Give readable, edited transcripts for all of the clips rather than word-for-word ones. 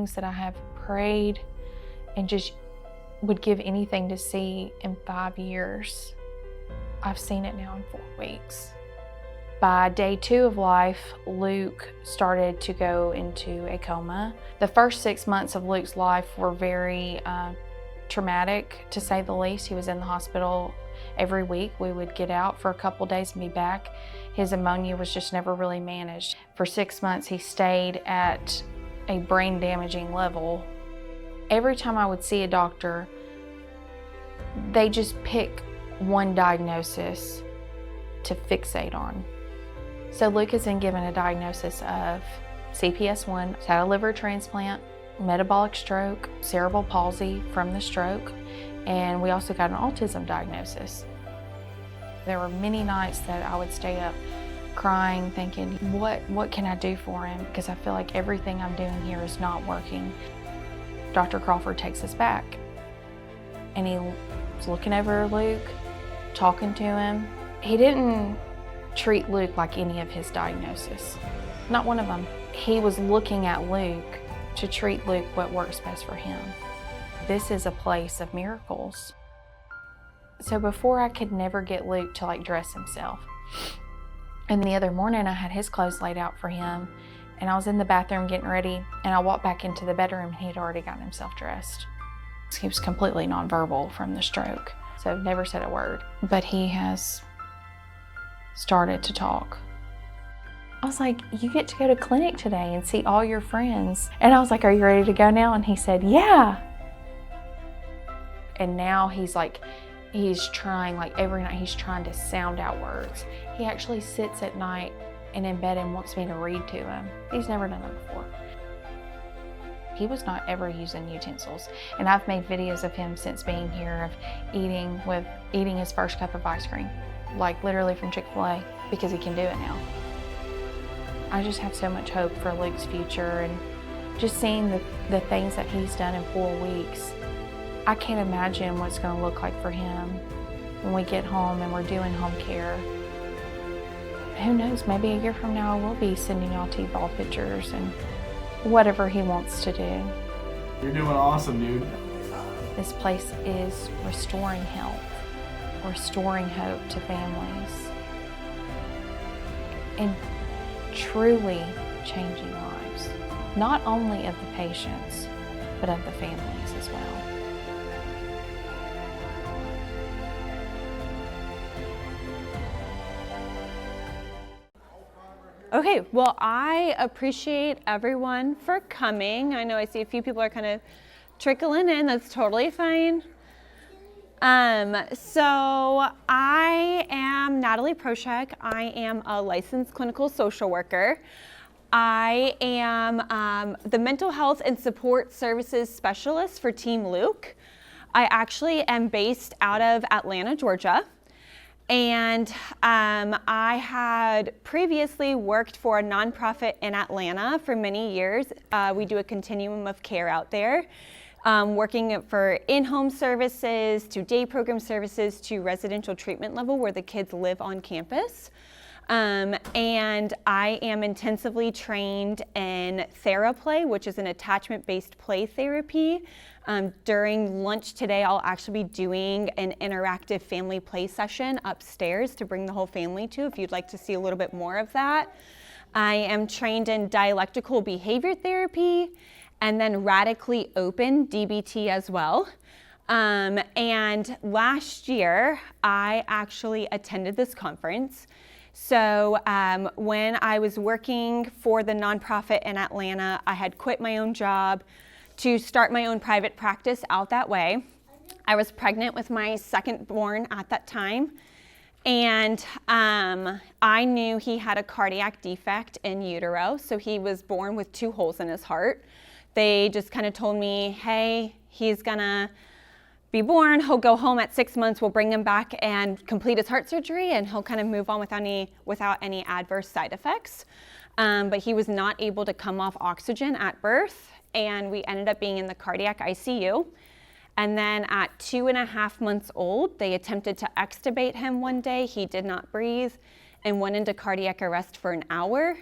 things that I have prayed and just would give anything to see in 5 years, I've seen it now in 4 weeks. By day 2 of life, Luke started to go into a coma. The first 6 months of Luke's life were very traumatic, to say the least. He was in the hospital every week. We would get out for a couple days and be back. His pneumonia was just never really managed. For 6 months, he stayed at a brain damaging level. Every time I would see a doctor, they just pick one diagnosis to fixate on. So Luke has been given a diagnosis of CPS1, he's had a liver transplant, metabolic stroke, cerebral palsy from the stroke, and we also got an autism diagnosis. There were many nights that I would stay up crying, thinking, what can I do for him? Because I feel like everything I'm doing here is not working. Dr. Crawford takes us back, and he was looking over Luke, talking to him. He didn't treat Luke like any of his diagnosis, not one of them. He was looking at Luke to treat Luke what works best for him. This is a place of miracles. So before, I could never get Luke to dress himself. And the other morning I had his clothes laid out for him, and I was in the bathroom getting ready, and I walked back into the bedroom and he had already gotten himself dressed. He was completely nonverbal from the stroke, so never said a word, but he has started to talk. I was like, you get to go to clinic today and see all your friends. And I was like, are you ready to go now? And he said, yeah. And now he's trying, every night he's trying to sound out words. He actually sits at night and in bed and wants me to read to him. He's never done that before. He was not ever using utensils. And I've made videos of him since being here of eating his first cup of ice cream, literally from Chick-fil-A, because he can do it now. I just have so much hope for Luke's future, and just seeing the things that he's done in 4 weeks. I can't imagine what it's going to look like for him when we get home and we're doing home care. Who knows, maybe a year from now I will be sending y'all T-ball pictures and whatever he wants to do. You're doing awesome, dude. This place is restoring health, restoring hope to families, and truly changing lives, not only of the patients, but of the families as well. Okay, well, I appreciate everyone for coming. I know I see a few people are kind of trickling in. That's totally fine. So I am Natalie Proshek. I am a licensed clinical social worker. I am the mental health and support services specialist for Team Luke. I actually am based out of Atlanta, Georgia. And I had previously worked for a nonprofit in Atlanta for many years. We do a continuum of care out there, working for in-home services to day program services to residential treatment level where the kids live on campus. And I am intensively trained in TheraPlay, which is an attachment-based play therapy. During lunch today, I'll actually be doing an interactive family play session upstairs to bring the whole family to, if you'd like to see a little bit more of that. I am trained in dialectical behavior therapy and then radically open DBT as well. And last year, I actually attended this conference. So when I was working for the nonprofit in Atlanta, I had quit my own job to start my own private practice out that way. I was pregnant with my second born at that time, and I knew he had a cardiac defect in utero, so he was born with 2 holes in his heart. They just kind of told me, hey, he's gonna be born, he'll go home at 6 months, we'll bring him back and complete his heart surgery, and he'll kind of move on without any adverse side effects. But he was not able to come off oxygen at birth, and we ended up being in the cardiac ICU. And then at 2.5 months old, they attempted to extubate him one day. He did not breathe and went into cardiac arrest for an hour.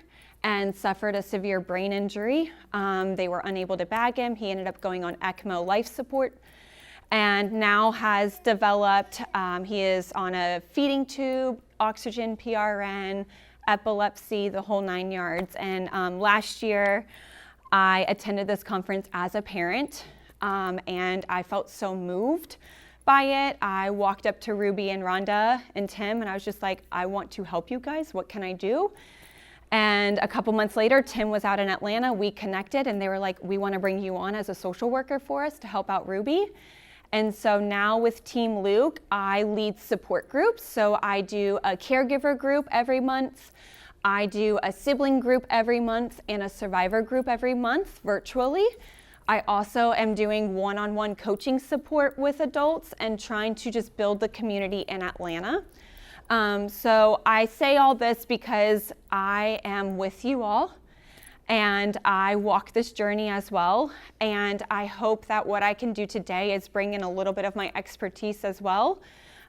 and suffered a severe brain injury. They were unable to bag him. He ended up going on ECMO life support and now has developed, he is on a feeding tube, oxygen, PRN, epilepsy, the whole 9 yards. And last year, I attended this conference as a parent, and I felt so moved by it. I walked up to Ruby and Rhonda and Tim, and I was just like, I want to help you guys. What can I do? And a couple months later, Tim was out in Atlanta. We connected, and they were like, we want to bring you on as a social worker for us to help out Ruby. And so now with Team Luke, I lead support groups. So I do a caregiver group every month. I do a sibling group every month and a survivor group every month virtually. I also am doing one-on-one coaching support with adults and trying to just build the community in Atlanta. So I say all this because I am with you all and I walk this journey as well. And I hope that what I can do today is bring in a little bit of my expertise as well.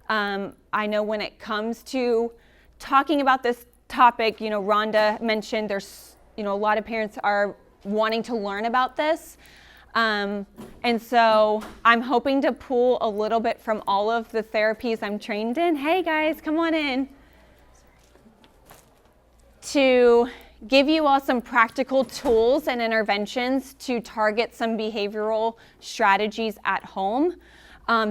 I know when it comes to talking about this topic, you know, Rhonda mentioned there's, you know, a lot of parents are wanting to learn about this. And so I'm hoping to pull a little bit from all of the therapies I'm trained in. Hey guys, come on in. To give you all some practical tools and interventions to target some behavioral strategies at home.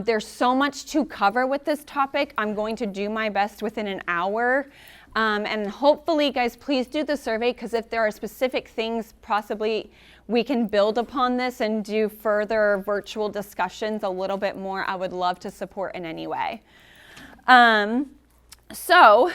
There's so much to cover with this topic. I'm going to do my best within an hour. And hopefully, guys, please do the survey, because if there are specific things, possibly we can build upon this and do further virtual discussions a little bit more. I would love to support in any way. So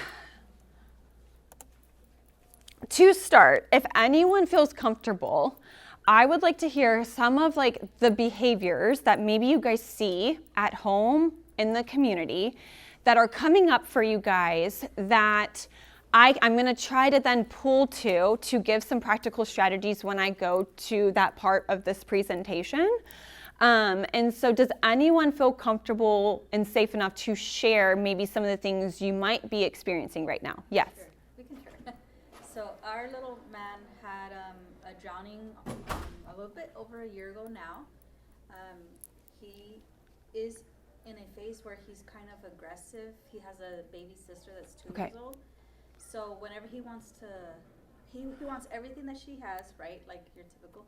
to start, if anyone feels comfortable, I would like to hear some of like the behaviors that maybe you guys see at home in the community that are coming up for you guys that I'm going to try to then pull to give some practical strategies when I go to that part of this presentation. And so does anyone feel comfortable and safe enough to share maybe some of the things you might be experiencing right now? Yes. Sure. We can share. So our little man had a drowning a little bit over a year ago now. He is in a phase where he's kind of aggressive. He has a baby sister that's 2 years old. So whenever he wants to, he wants everything that she has, right? Like your typical.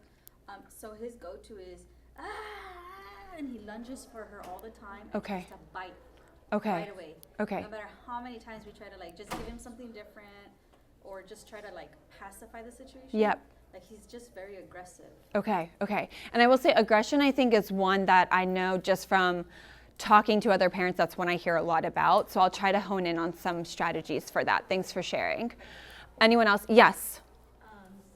So his go-to is, and he lunges for her all the time. And tries to bite. Right away. No matter how many times we try to like just give him something different or just try to like pacify the situation. Yep. Like he's just very aggressive. Okay. And I will say aggression, I think, is one that I know just from talking to other parents, that's one I hear a lot about. So I'll try to hone in on some strategies for that. Thanks for sharing. Anyone else? Yes.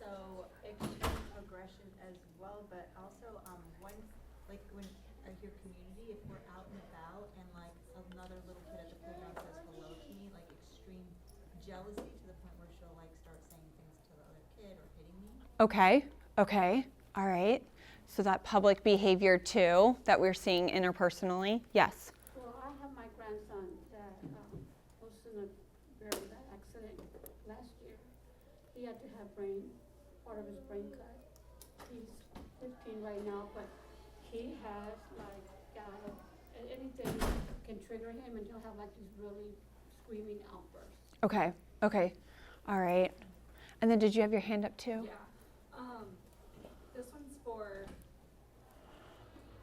So extreme aggression as well, but also when I hear community, if we're out and about and like another little kid at the playground says hello to me, like extreme jealousy to the point where she'll like start saying things to the other kid or hitting me. Okay. All right. So that public behavior too that we're seeing interpersonally. Yes. Well, I have my grandson that was in a very bad accident last year. He had to have part of his brain cut. He's 15 right now, but he has like anything can trigger him and he'll have like these really screaming outbursts. Okay. All right. And then did you have your hand up too? Yeah. This one's for,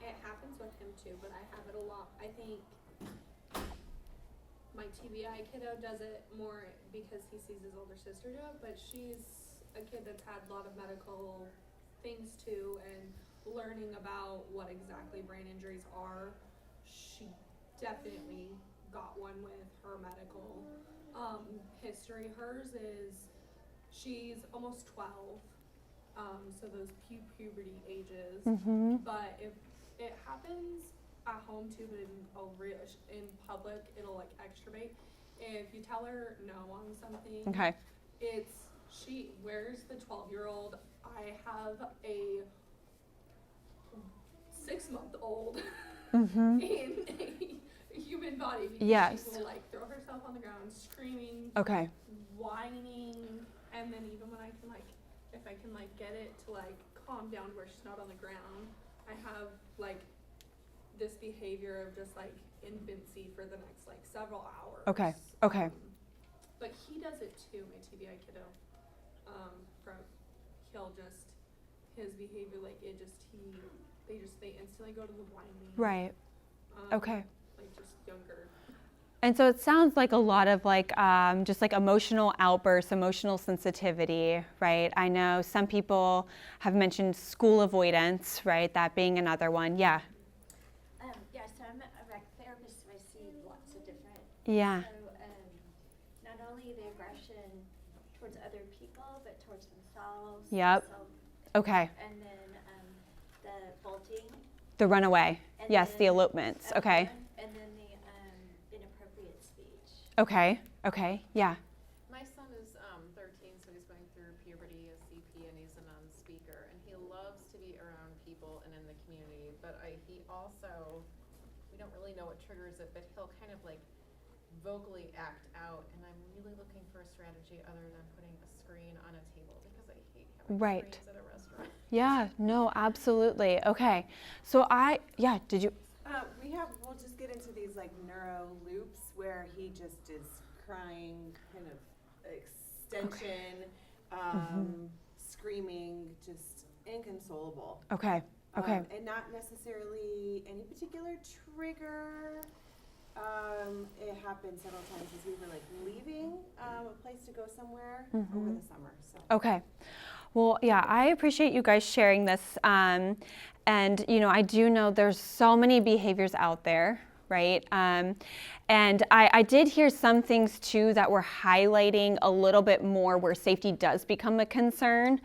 it happens with him too, but I have it a lot. I think my TBI kiddo does it more because he sees his older sister do it, but she's a kid that's had a lot of medical things too, and learning about what exactly brain injuries are. She definitely got one with her medical history. Hers is, she's almost 12. So those puberty ages, but if it happens at home too, but in public, it'll like extravate. If you tell her no on something, where's the 12-year-old? I have a 6-month-old in a human body because she will like throw herself on the ground, screaming, whining. And then even when I can like, if I can like get it to like calm down where she's not on the ground, I have like this behavior of just like infancy for the next like several hours. Okay. But he does it too, my TBI kiddo. He'll just, his behavior, like it just, they instantly go to the whining. Right. Okay. Like just younger. And so it sounds like a lot of like just like emotional outbursts, emotional sensitivity, right? I know some people have mentioned school avoidance, right? That being another one. Yeah. Yeah, so I'm a rec therapist, so I see lots of different. Yeah. So not only the aggression towards other people, but towards themselves. Yep. Okay. And then the bolting. The runaway. And Yes, then, the elopements. Okay. And then the inappropriate speech. Okay. Yeah. My son is 13, so he's going through puberty, a CP, and he's a non-speaker, and he loves to be around people and in the community, but he also, we don't really know what triggers it, but he'll kind of like vocally act out, and I'm really looking for a strategy other than putting a screen on a table, because I hate having screens at a restaurant. Yeah, no, absolutely. Okay. So did you? We'll just get into these like neuro loops where he just is crying, kind of extension, screaming, just inconsolable. Okay. And not necessarily any particular trigger. It happened several times as we were like leaving a place to go somewhere over the summer. So. Okay. Well, yeah, I appreciate you guys sharing this. And, I do know there's so many behaviors out there, right? And I did hear some things too that were highlighting a little bit more where safety does become a concern.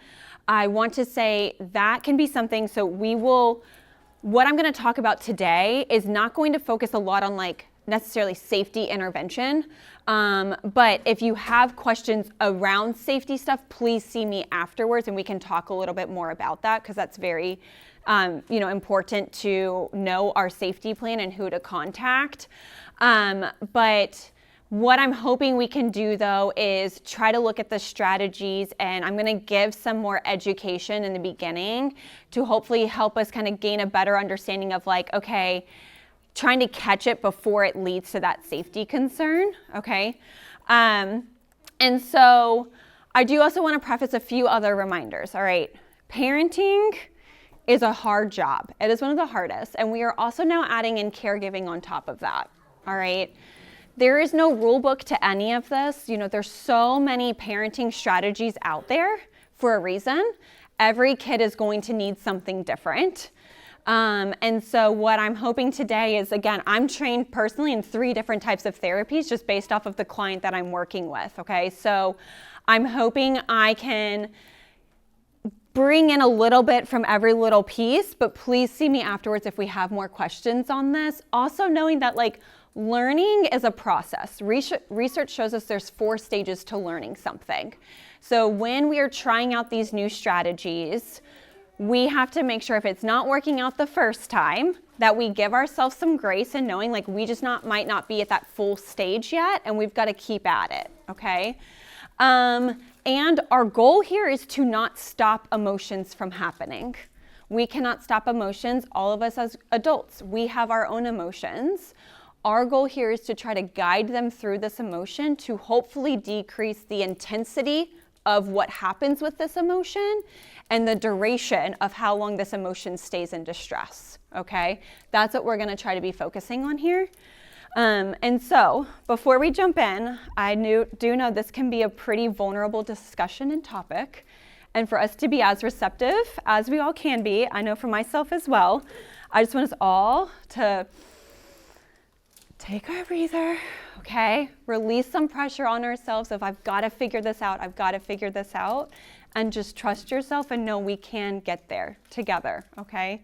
I want to say that can be something, so what I'm going to talk about today is not going to focus a lot on like necessarily safety intervention. But if you have questions around safety stuff, please see me afterwards and we can talk a little bit more about that, because that's very important to know our safety plan and who to contact. But what I'm hoping we can do though is try to look at the strategies, and I'm going to give some more education in the beginning to hopefully help us kind of gain a better understanding of like, okay, trying to catch it before it leads to that safety concern, okay? And so I do also want to preface a few other reminders, all right? Parenting is a hard job. It is one of the hardest, and we are also now adding in caregiving on top of that, all right? There is no rule book to any of this. There's so many parenting strategies out there for a reason. Every kid is going to need something different. And so what I'm hoping today is, again, I'm trained personally in 3 different types of therapies just based off of the client that I'm working with, okay? So I'm hoping I can bring in a little bit from every little piece, but please see me afterwards if we have more questions on this. Also knowing that like learning is a process. Research shows us there's 4 stages to learning something. So when we are trying out these new strategies, we have to make sure if it's not working out the first time that we give ourselves some grace and knowing like we just might not be at that full stage yet, and we've got to keep at it, okay? And our goal here is to not stop emotions from happening. We cannot stop emotions. All of us as adults, we have our own emotions. Our goal here is to try to guide them through this emotion to hopefully decrease the intensity of what happens with this emotion and the duration of how long this emotion stays in distress, okay? That's what we're gonna try to be focusing on here. And so, before we jump in, I do know this can be a pretty vulnerable discussion and topic, and for us to be as receptive as we all can be, I know for myself as well, I just want us all to take our breather, okay? Release some pressure on ourselves of I've got to figure this out, and just trust yourself and know we can get there together, okay?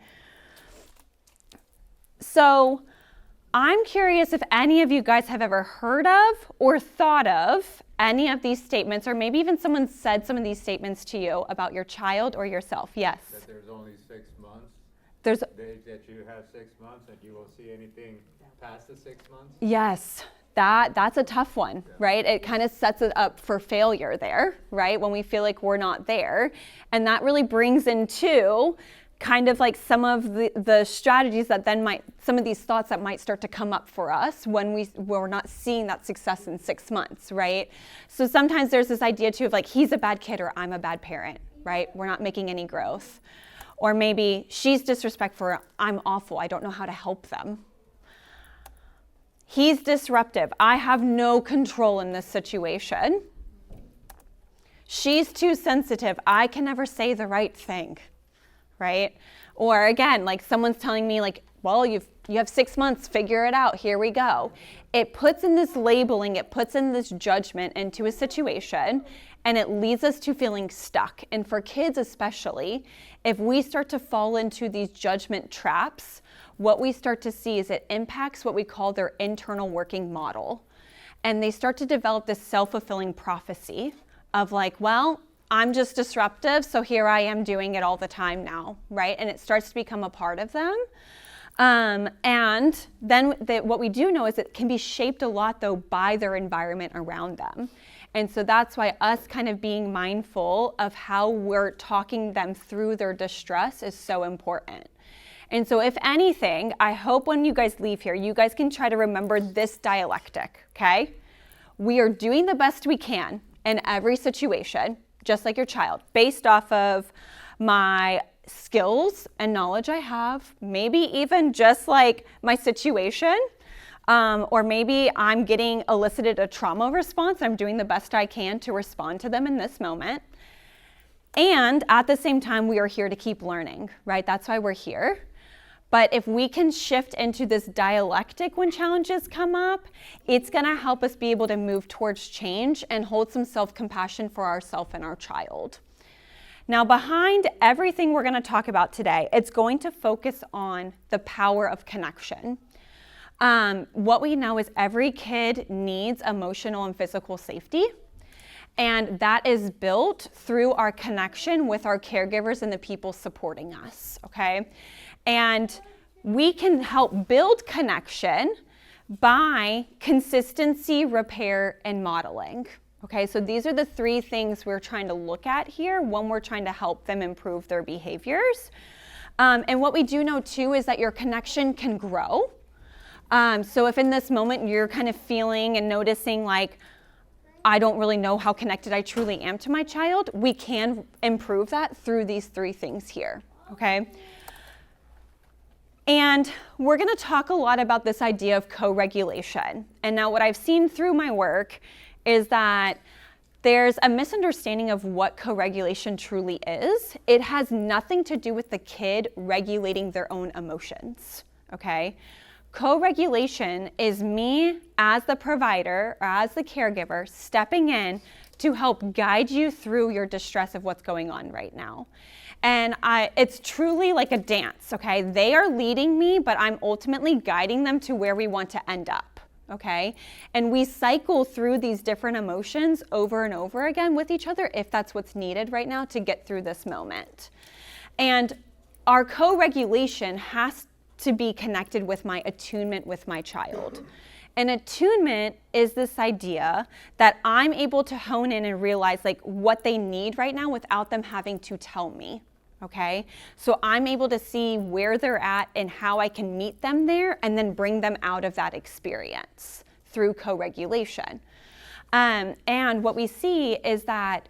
So I'm curious if any of you guys have ever heard of or thought of any of these statements, or maybe even someone said some of these statements to you about your child or yourself. Yes? That there's only 6 months? That you have 6 months and you won't see anything past the 6 months? Yes. That's a tough one, right? It kind of sets it up for failure there, right? When we feel like we're not there. And that really brings into kind of like some of the strategies that then some of these thoughts that might start to come up for us when we're not seeing that success in 6 months, right? So sometimes there's this idea too of like, he's a bad kid or I'm a bad parent, right? We're not making any growth. Or maybe she's disrespectful, I'm awful, I don't know how to help them. He's disruptive, I have no control in this situation. She's too sensitive, I can never say the right thing, right? Or again, like someone's telling me like, well, you have 6 months, figure it out, here we go. It puts in this labeling, it puts in this judgment into a situation, and it leads us to feeling stuck. And for kids especially, if we start to fall into these judgment traps, what we start to see is it impacts what we call their internal working model. And they start to develop this self-fulfilling prophecy of like, well, I'm just disruptive, so here I am doing it all the time now, right? And it starts to become a part of them. And then what we do know is it can be shaped a lot though by their environment around them. And so that's why us kind of being mindful of how we're talking them through their distress is so important. And so if anything, I hope when you guys leave here, you guys can try to remember this dialectic, okay? We are doing the best we can in every situation, just like your child, based off of my skills and knowledge I have, maybe even just like my situation, or maybe I'm getting elicited a trauma response. I'm doing the best I can to respond to them in this moment. And at the same time, we are here to keep learning, right? That's why we're here. But if we can shift into this dialectic when challenges come up, it's gonna help us be able to move towards change and hold some self-compassion for ourselves and our child. Now, behind everything we're gonna talk about today, it's going to focus on the power of connection. What we know is every kid needs emotional and physical safety. And that is built through our connection with our caregivers and the people supporting us, okay? And we can help build connection by consistency, repair, and modeling, okay? So these are the 3 things we're trying to look at here when we're trying to help them improve their behaviors. And what we do know too is that your connection can grow. So if in this moment you're kind of feeling and noticing like, I don't really know how connected I truly am to my child, we can improve that through these 3 things here, okay? And we're gonna talk a lot about this idea of co-regulation. And now what I've seen through my work is that there's a misunderstanding of what co-regulation truly is. It has nothing to do with the kid regulating their own emotions, okay? Co-regulation is me as the provider or as the caregiver stepping in to help guide you through your distress of what's going on right now. And it's truly like a dance, okay? They are leading me, but I'm ultimately guiding them to where we want to end up, okay? And we cycle through these different emotions over and over again with each other if that's what's needed right now to get through this moment. And our co-regulation has to be connected with my attunement with my child. And attunement is this idea that I'm able to hone in and realize like what they need right now without them having to tell me, okay? So I'm able to see where they're at and how I can meet them there and then bring them out of that experience through co-regulation. And what we see is that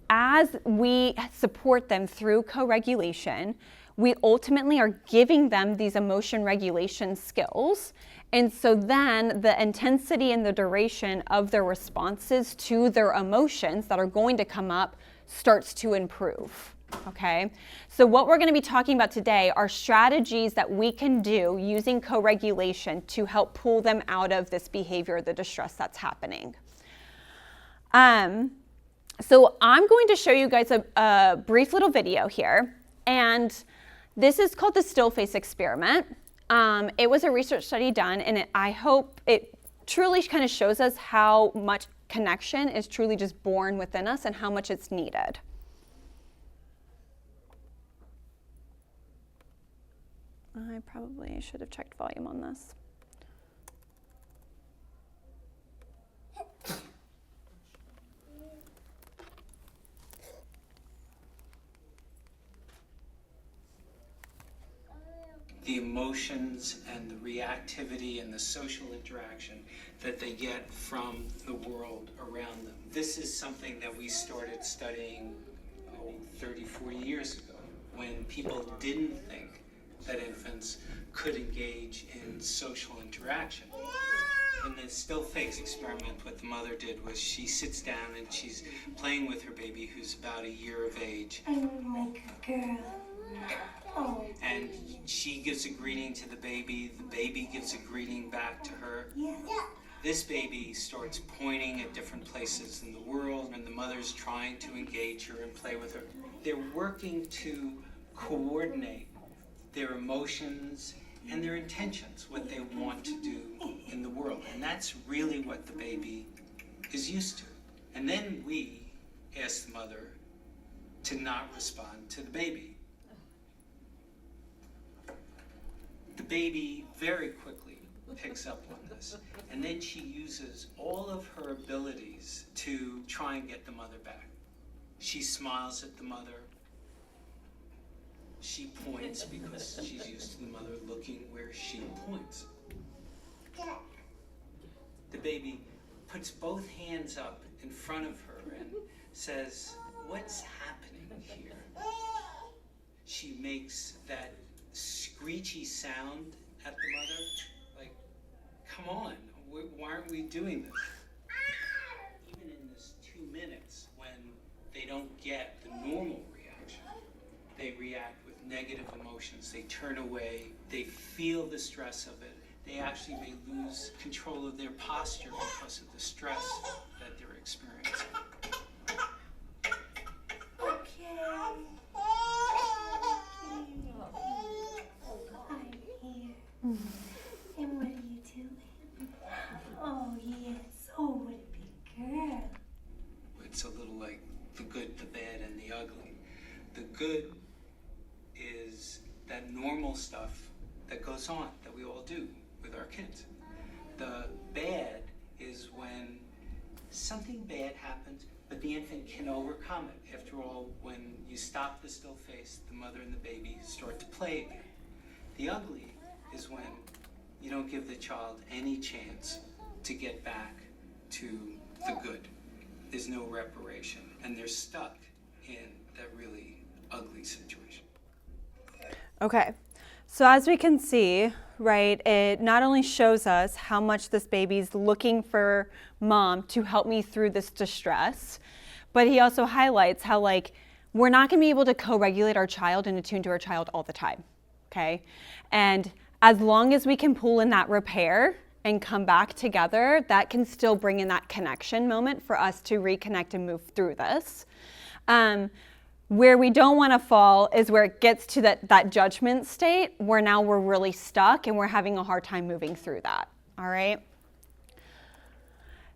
as we support them through co-regulation, we ultimately are giving them these emotion regulation skills. And so then the intensity and the duration of their responses to their emotions that are going to come up starts to improve, okay? So what we're gonna be talking about today are strategies that we can do using co-regulation to help pull them out of this behavior, the distress that's happening. So I'm going to show you guys a brief little video here. And this is called the still face experiment. It was a research study done, and I hope it truly kind of shows us how much connection is truly just born within us and how much it's needed. I probably should have checked volume on this. the emotions and the reactivity and the social interaction that they get from the world around them. This is something that we started studying 30, 40 years ago, when people didn't think that infants could engage in social interaction. And the still face experiment what the mother did was she sits down and she's playing with her baby who's about a year of age. I like a girl. Oh. And she gives a greeting to the baby gives a greeting back to her. Yeah. This baby starts pointing at different places in the world, and the mother's trying to engage her and play with her. They're working to coordinate their emotions and their intentions, what they want to do in the world. And that's really what the baby is used to. And then we ask the mother to not respond to the baby. The baby very quickly picks up on this, and then she uses all of her abilities to try and get the mother back. She smiles at the mother. She points because she's used to the mother looking where she points. The baby puts both hands up in front of her and says, "What's happening here?" She makes that screechy sound at the mother, like, "Come on, why aren't we doing this?" Even in this 2 minutes, when they don't get the normal reaction, they react with negative emotions. They turn away. They feel the stress of it. They actually may lose control of their posture because of the stress that they're experiencing. Okay. I'm here. And what are you doing? Oh, yes. Oh, what a big girl. It's a little like the good, the bad, and the ugly. The good is that normal stuff that goes on, that we all do with our kids. The bad is when something bad happens, but the infant can overcome it. After all, when you stop the still face, the mother and the baby start to play again. The ugly is when you don't give the child any chance to get back to the good. There's no reparation, and they're stuck in that really ugly situation. Okay, so as we can see, right, it not only shows us how much this baby's looking for mom to help me through this distress, but he also highlights how, like, we're not gonna be able to co-regulate our child and attune to our child all the time, okay? And as long as we can pull in that repair and come back together, that can still bring in that connection moment for us to reconnect and move through this. Where we don't want to fall is where it gets to that judgment state where now we're really stuck and we're having a hard time moving through that, all right?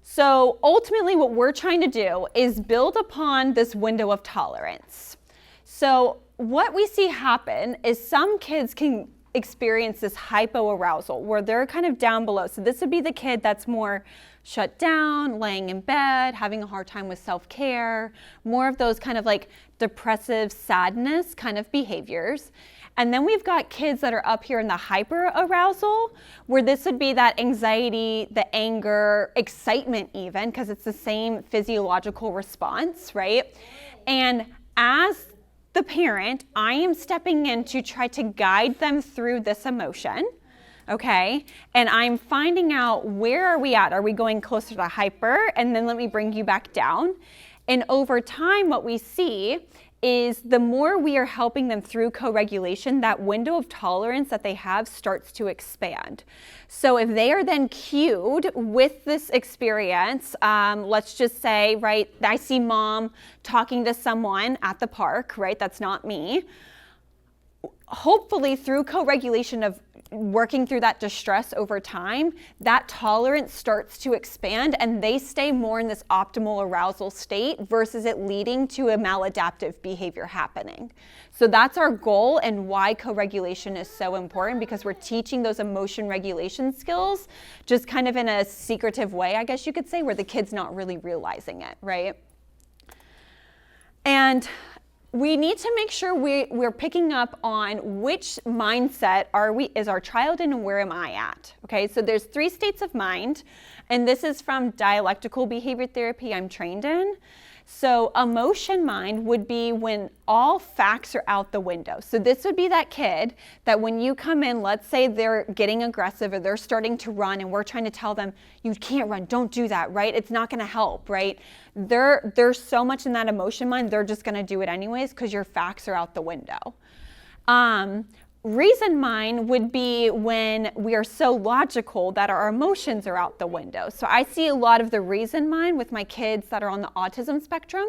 So ultimately what we're trying to do is build upon this window of tolerance. So what we see happen is some kids can experience this hypoarousal where they're kind of down below. So this would be the kid that's more shut down, laying in bed, having a hard time with self-care, more of those kind of like depressive sadness kind of behaviors. And then we've got kids that are up here in the hyperarousal, where this would be that anxiety, the anger, excitement even, because it's the same physiological response, right? And as the parent, I am stepping in to try to guide them through this emotion, okay? And I'm finding out, where are we at? Are we going closer to hyper? And then let me bring you back down. And over time, what we see is the more we are helping them through co-regulation, that window of tolerance that they have starts to expand. So if they are then cued with this experience, let's just say, right, I see mom talking to someone at the park, right, that's not me. Hopefully through co-regulation of working through that distress over time, that tolerance starts to expand and they stay more in this optimal arousal state versus it leading to a maladaptive behavior happening. So that's our goal and why co-regulation is so important, because we're teaching those emotion regulation skills just kind of in a secretive way, I guess you could say, where the kid's not really realizing it, right? And we need to make sure we're picking up on which mindset is our child in and where am I at, okay? So there's 3 states of mind, and this is from dialectical behavior therapy I'm trained in. So emotion mind would be when all facts are out the window. So this would be that kid that when you come in, let's say they're getting aggressive or they're starting to run and we're trying to tell them, you can't run, don't do that, right? It's not gonna help, right? They're so much in that emotion mind, they're just gonna do it anyways because your facts are out the window. Reason mind would be when we are so logical that our emotions are out the window. So I see a lot of the reason mind with my kids that are on the autism spectrum.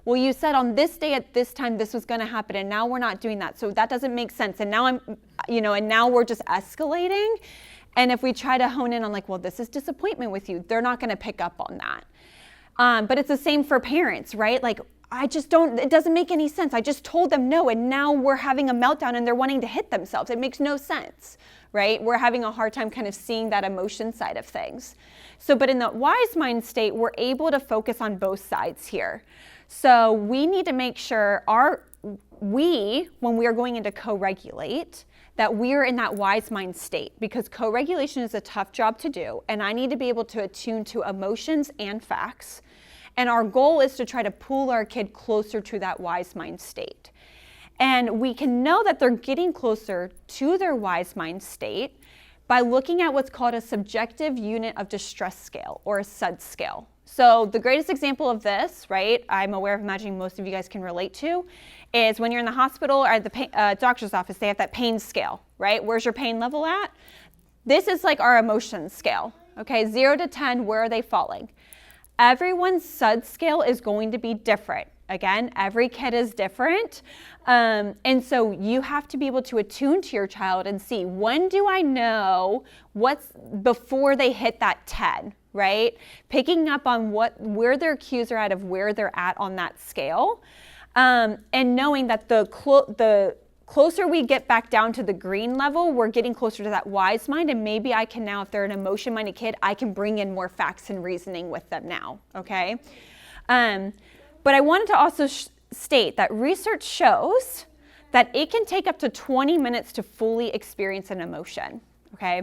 Well, you said on this day at this time this was going to happen, and now we're not doing that. So that doesn't make sense. And now and now we're just escalating. And if we try to hone in on like, well, this is disappointment with you, they're not going to pick up on that. But it's the same for parents, right? Like, it doesn't make any sense. I just told them no, and now we're having a meltdown and they're wanting to hit themselves. It makes no sense, right? We're having a hard time kind of seeing that emotion side of things. So, but in the wise mind state, we're able to focus on both sides here. So we need to make sure when we are going into co-regulate, that we're in that wise mind state, because co-regulation is a tough job to do, and I need to be able to attune to emotions and facts. And our goal is to try to pull our kid closer to that wise mind state. And we can know that they're getting closer to their wise mind state by looking at what's called a subjective unit of distress scale, or a SUD scale. So the greatest example of this, right, I'm aware of, imagining most of you guys can relate to, is when you're in the hospital or at the doctor's office, they have that pain scale, right? Where's your pain level at? This is like our emotion scale, okay? 0 to 10, where are they falling? Everyone's SUD scale is going to be different. Again, every kid is different. And so you have to be able to attune to your child and see, when do I know what's before they hit that 10, right? Picking up on where their cues are at of where they're at on that scale. And knowing that the closer we get back down to the green level, we're getting closer to that wise mind, and maybe I can now, if they're an emotion-minded kid, I can bring in more facts and reasoning with them now, okay? But I wanted to also state that research shows that it can take up to 20 minutes to fully experience an emotion, okay?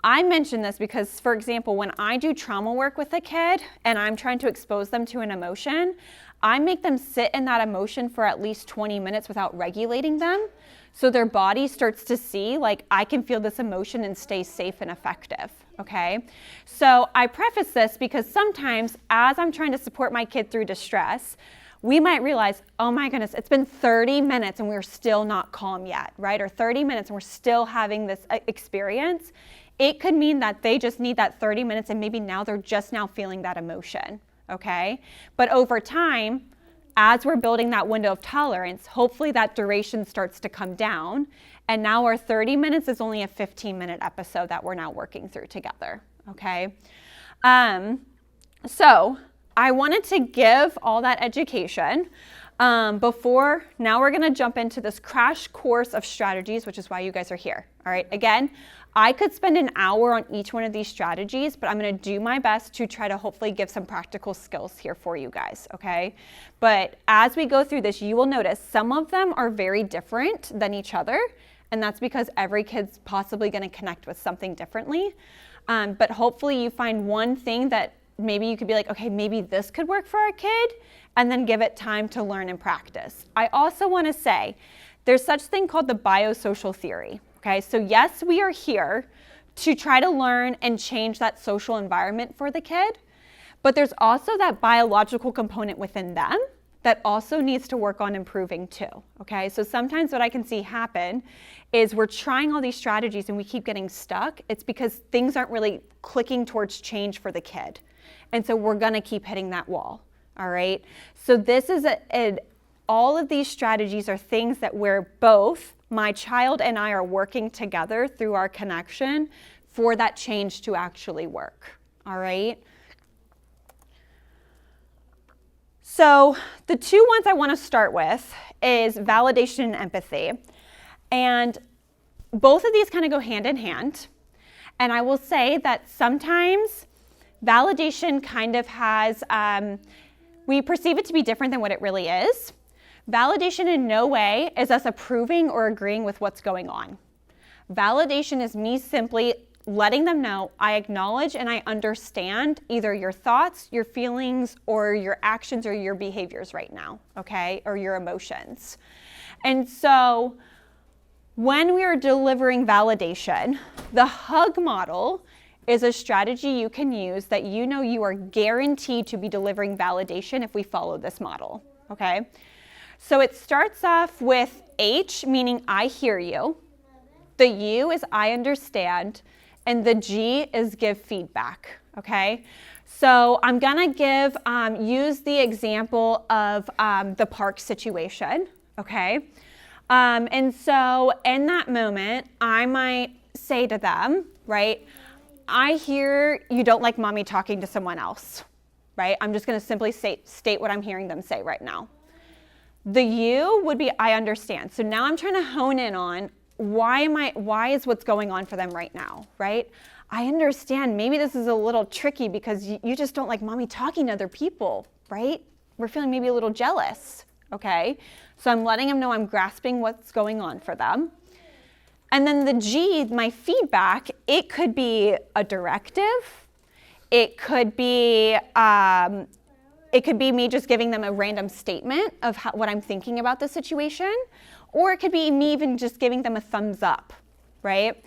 I mention this because, for example, when I do trauma work with a kid and I'm trying to expose them to an emotion, I make them sit in that emotion for at least 20 minutes without regulating them. So their body starts to see, like, I can feel this emotion and stay safe and effective, okay? So I preface this because sometimes as I'm trying to support my kid through distress, we might realize, oh my goodness, it's been 30 minutes and we're still not calm yet, right? Or 30 minutes and we're still having this experience. It could mean that they just need that 30 minutes and maybe now they're just now feeling that emotion, okay? But over time, as we're building that window of tolerance, hopefully that duration starts to come down. And now our 30 minutes is only a 15-minute episode that we're now working through together, okay? So I wanted to give all that education before, now we're gonna jump into this crash course of strategies, which is why you guys are here, all right? Again, I could spend an hour on each one of these strategies, but I'm gonna do my best to try to hopefully give some practical skills here for you guys, okay? But as we go through this, you will notice some of them are very different than each other, and that's because every kid's possibly gonna connect with something differently. But hopefully you find one thing that maybe you could be like, okay, maybe this could work for our kid, and then give it time to learn and practice. I also wanna say, there's such thing called the biosocial theory. Okay, so yes, we are here to try to learn and change that social environment for the kid, but there's also that biological component within them that also needs to work on improving too, okay? So sometimes what I can see happen is we're trying all these strategies and we keep getting stuck. It's because things aren't really clicking towards change for the kid. And so we're gonna keep hitting that wall, all right? So this is all of these strategies are things that we're both, my child and I, are working together through our connection for that change to actually work, all right? So the two ones I want to start with is validation and empathy. And both of these kind of go hand in hand. And I will say that sometimes validation kind of has, we perceive it to be different than what it really is. Validation in no way is us approving or agreeing with what's going on. Validation is me simply letting them know I acknowledge and I understand either your thoughts, your feelings, or your actions or your behaviors right now, okay, or your emotions. And so when we are delivering validation, the hug model is a strategy you can use that you know you are guaranteed to be delivering validation if we follow this model, okay? So it starts off with H, meaning I hear you. The U is I understand. And the G is give feedback, okay? So I'm gonna use the example of the park situation, okay? And so in that moment, I might say to them, right, I hear you don't like mommy talking to someone else, right? I'm just gonna simply state what I'm hearing them say right now. The U would be I understand. So now I'm trying to hone in on why is what's going on for them right now, right? I understand maybe this is a little tricky because you just don't like mommy talking to other people, right? We're feeling maybe a little jealous, okay? So I'm letting them know I'm grasping what's going on for them. And then the G, my feedback, it could be a directive. It could be me just giving them a random statement of what I'm thinking about the situation. Or it could be me even just giving them a thumbs up, right?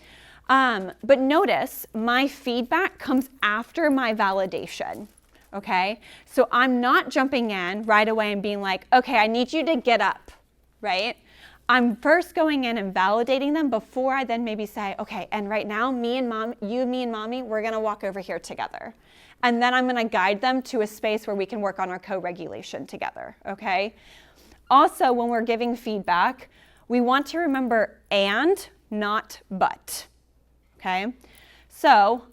But notice my feedback comes after my validation, okay? So I'm not jumping in right away and being like, okay, I need you to get up, right? I'm first going in and validating them before I then maybe say, okay, and right now, me and mommy, we're gonna walk over here together. And then I'm gonna guide them to a space where we can work on our co-regulation together, okay? Also, when we're giving feedback, we want to remember and, not but, okay? So,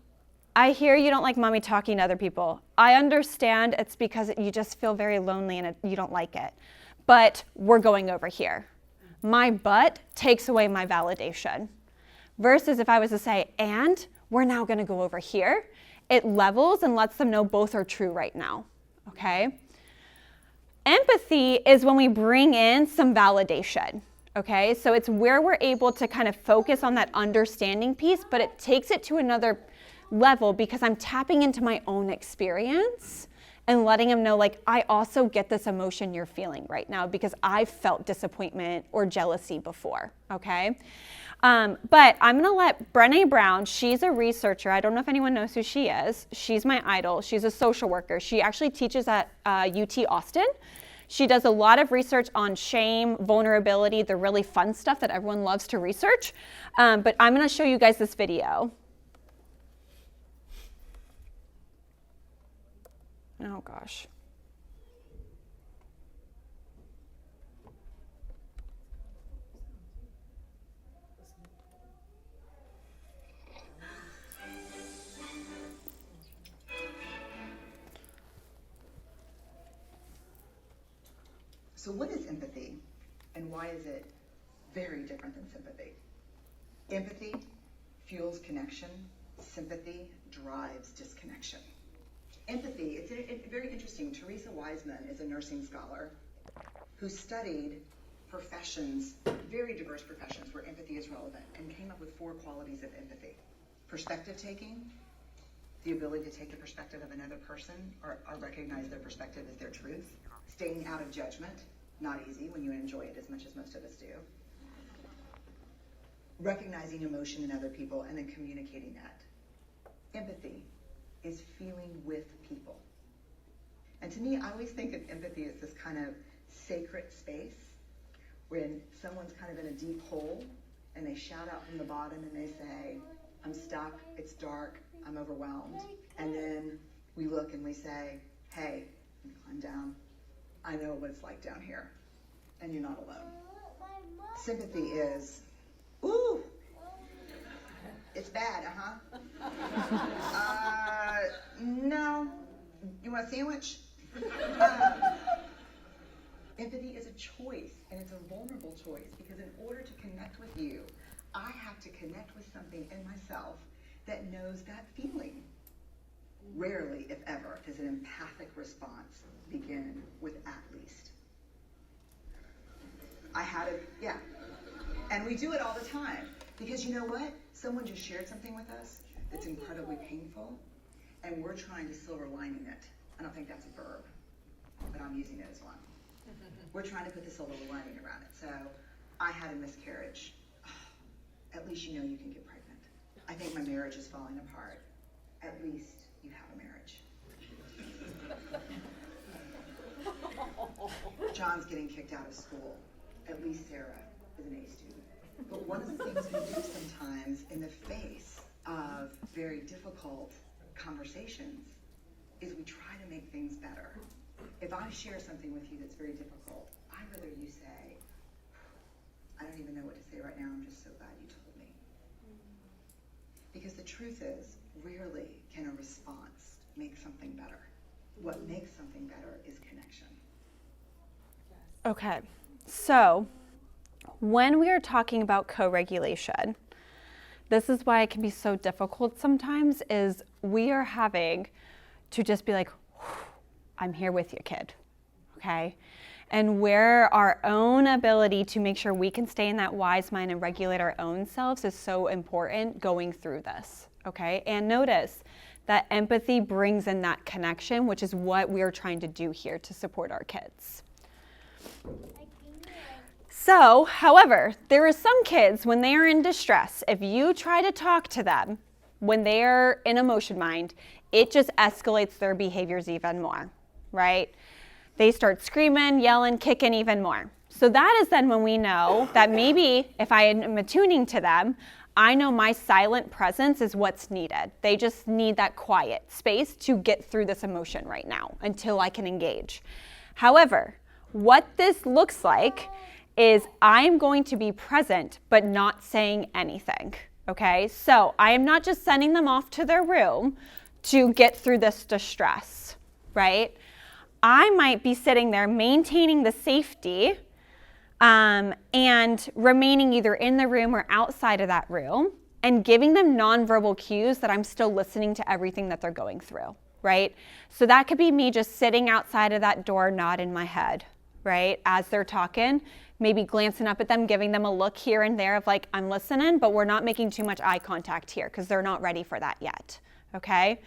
I hear you don't like mommy talking to other people. I understand it's because you just feel very lonely and you don't like it. But we're going over here. My but takes away my validation. Versus if I was to say, and we're now gonna go over here, it levels and lets them know both are true right now, okay? Empathy is when we bring in some validation, okay? So it's where we're able to kind of focus on that understanding piece, but it takes it to another level because I'm tapping into my own experience and letting them know, like, I also get this emotion you're feeling right now because I've felt disappointment or jealousy before, okay? But I'm gonna let Brené Brown, she's a researcher. I don't know if anyone knows who she is. She's my idol. She's a social worker. She actually teaches at UT Austin. She does a lot of research on shame, vulnerability, the really fun stuff that everyone loves to research. But I'm gonna show you guys this video. Oh gosh. So what is empathy, and why is it very different than sympathy? Empathy fuels connection. Sympathy drives disconnection. Empathy, it's very interesting. Teresa Wiseman is a nursing scholar who studied professions, very diverse professions where empathy is relevant, and came up with 4 qualities of empathy. Perspective taking, the ability to take the perspective of another person or recognize their perspective as their truth. Staying out of judgment, not easy when you enjoy it as much as most of us do. Recognizing emotion in other people and then communicating that. Empathy is feeling with people. And to me, I always think of empathy as this kind of sacred space when someone's kind of in a deep hole and they shout out from the bottom and they say, I'm stuck, it's dark, I'm overwhelmed. And then we look and we say, hey, climb down. I know what it's like down here, and you're not alone. Sympathy is, ooh, it's bad, no, you want a sandwich? Empathy is a choice, and it's a vulnerable choice, because in order to connect with you, I have to connect with something in myself that knows that feeling. Rarely, if ever, does an empathic response begin with at least. had it, yeah. And we do it all the time. Because you know what? Someone just shared something with us that's incredibly painful, and we're trying to silver lining it. I don't think that's a verb, but I'm using it as one. We're trying to put the silver lining around it. So I had a miscarriage. At least you know you can get pregnant. I think my marriage is falling apart. At least you have a marriage. John's getting kicked out of school. At least Sarah is an A student. But one of the things we do sometimes in the face of very difficult conversations is we try to make things better. If I share something with you that's very difficult, I'd rather you say, I don't even know what to say right now, I'm just so glad you told me. Because the truth is, rarely can a response make something better. What makes something better is connection. Okay, so when we are talking about co-regulation, this is why it can be so difficult sometimes, is we are having to just be like, I'm here with you, kid, okay? And where our own ability to make sure we can stay in that wise mind and regulate our own selves is so important going through this, okay? And notice that empathy brings in that connection, which is what we are trying to do here to support our kids. So, however, there are some kids, when they are in distress, if you try to talk to them when they are in emotion mind, it just escalates their behaviors even more, right? They start screaming, yelling, kicking even more. So that is then when we know that maybe if I am attuning to them, I know my silent presence is what's needed. They just need that quiet space to get through this emotion right now until I can engage. However, what this looks like is I'm going to be present but not saying anything, okay? So I am not just sending them off to their room to get through this distress, right? I might be sitting there maintaining the safety and remaining either in the room or outside of that room and giving them nonverbal cues that I'm still listening to everything that they're going through, right? So that could be me just sitting outside of that door, nodding my head, right? As they're talking, maybe glancing up at them, giving them a look here and there of like, I'm listening, but we're not making too much eye contact here because they're not ready for that yet, okay?